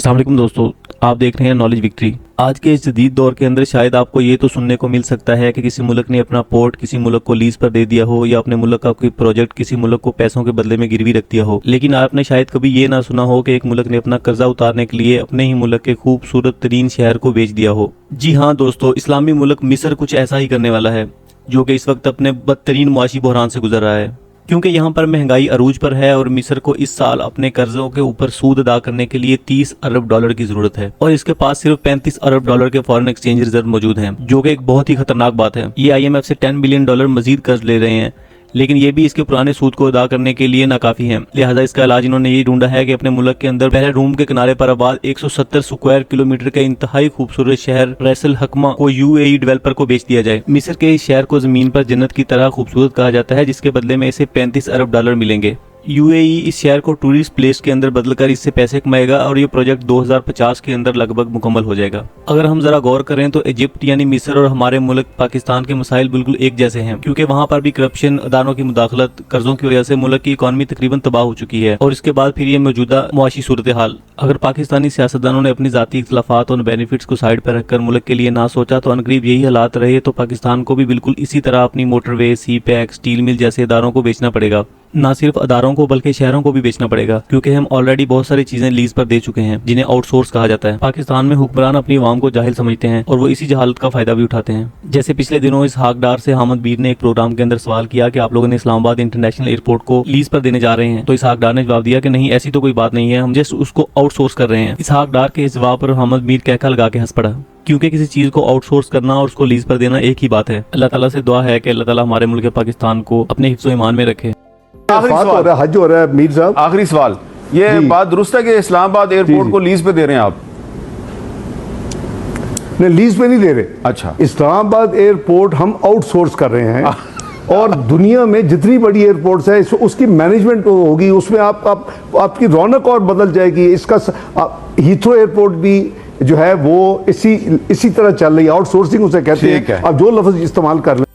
अस्सलाम वालेकुम दोस्तों, आप देख रहे हैं नॉलेज विक्ट्री। आज के इस जदीद दौर के अंदर शायद आपको ये तो सुनने को मिल सकता है कि किसी मुल्क ने अपना पोर्ट किसी मुल्क को लीज पर दे दिया हो या अपने मुल्क का कोई प्रोजेक्ट किसी मुल्क को पैसों के बदले में गिरवी रख दिया हो। लेकिन आपने शायद कभी ये ना सुना हो कि एक मुल्क ने अपना कर्जा उतारने के लिए अपने ही मुल्क के खूबसूरत तरीन शहर को बेच दिया हो। जी हाँ दोस्तों, इस्लामी मुल्क मिस्र कुछ ऐसा ही करने वाला है, जो कि इस वक्त अपने बदतरीन मुआशी बहरान से गुजर रहा है। क्योंकि यहाँ पर महंगाई अरूज पर है और मिस्र को इस साल अपने कर्जों के ऊपर सूद अदा करने के लिए 30 अरब डॉलर की जरूरत है और इसके पास सिर्फ 35 अरब डॉलर के फॉरेन एक्सचेंज रिजर्व मौजूद हैं, जो कि एक बहुत ही खतरनाक बात है। ये IMF से 10 बिलियन डॉलर मजीद कर्ज ले रहे हैं, लेकिन ये भी इसके पुराने सूद को अदा करने के लिए नाकाफी है। लिहाजा इसका इलाज इन्होंने ये ढूंढा है कि अपने मुल्क के अंदर पहले रूम के किनारे पर आबाद 170 स्क्वायर किलोमीटर के इंतहाई खूबसूरत शहर रैसल हकमा को UAE डेवलपर को बेच दिया जाए। मिस्र के इस शहर को जमीन पर जन्नत की तरह खूबसूरत कहा जाता है, जिसके बदले में इसे 35 अरब डॉलर मिलेंगे। UAE इस शहर को टूरिस्ट प्लेस के अंदर बदलकर इससे पैसे कमाएगा और ये प्रोजेक्ट 2050 के अंदर लगभग मुकम्मल हो जाएगा। अगर हम जरा गौर करें तो इजिप्ट यानी मिस्र और हमारे मुल्क पाकिस्तान के मसाइल बिल्कुल एक जैसे हैं, क्योंकि वहाँ पर भी करप्शन, अदारों की मुदाखलत, कर्जों की वजह से मुल्क की इकॉनमी तकरीबन तबाह हो चुकी है। और इसके बाद फिर ये मौजूदा मुआशी सूरत हाल। अगर पाकिस्तानी सियासतदानों ने अपनी जाती इख्तलाफात और बेनिफिट्स को साइड पर रखकर मुल्क के लिए ना सोचा तो अनकरीब यही हालात रहे तो पाकिस्तान को भी बिल्कुल इसी तरह अपनी मोटरवे, CPEC, स्टील मिल जैसे इदारों को बेचना पड़ेगा। ना सिर्फ अदारों को बल्कि शहरों को भी बेचना पड़ेगा, क्योंकि हम ऑलरेडी बहुत सारी चीजें लीज पर दे चुके हैं जिन्हें आउटसोर्स कहा जाता है। पाकिस्तान में हुक्मरान अपनी आवाम को जाहिल समझते हैं और वो इसी जहालत का फायदा भी उठाते हैं। जैसे पिछले दिनों इस हाकदार से हामिद मीर ने एक प्रोग्राम के अंदर सवाल किया कि आप लोगों ने इस्लामाबाद इंटरनेशनल एयरपोर्ट को लीज पर देने जा रहे हैं, तो इस हाकदार ने जवाब दिया कि नहीं, ऐसी तो कोई बात नहीं है, हम जस्ट उसको आउटसोर्स कर रहे हैं। इस हाकदार के इस जवाब पर हामिद मीर कहका लगा के हंस पड़ा, क्योंकि किसी चीज को आउटसोर्स करना और उसको लीज पर देना एक ही बात है। अल्लाह ताला से दुआ है कि अल्लाह ताला हमारे मुल्क पाकिस्तान को अपने हिफ्ज़ो ईमान में रखे। आखिरी सवाल, हज हो रहा है मीर साहब, आखिरी सवाल, ये बात दुरुस्त है कि इस्लामाबाद एयरपोर्ट को लीज पे दे रहे हैं आप? नहीं, लीज पे नहीं दे रहे। अच्छा, इस्लामाबाद एयरपोर्ट हम आउटसोर्स कर रहे हैं और दुनिया में जितनी बड़ी एयरपोर्ट्स है उसकी मैनेजमेंट होगी, उसमें आपकी रौनक और बदल जाएगी। इसका हीथ्रो एयरपोर्ट भी जो है वो इसी तरह चल रही है, आउटसोर्सिंग उसे कहते हैं। आप जो लफ्ज इस्तेमाल कर लें।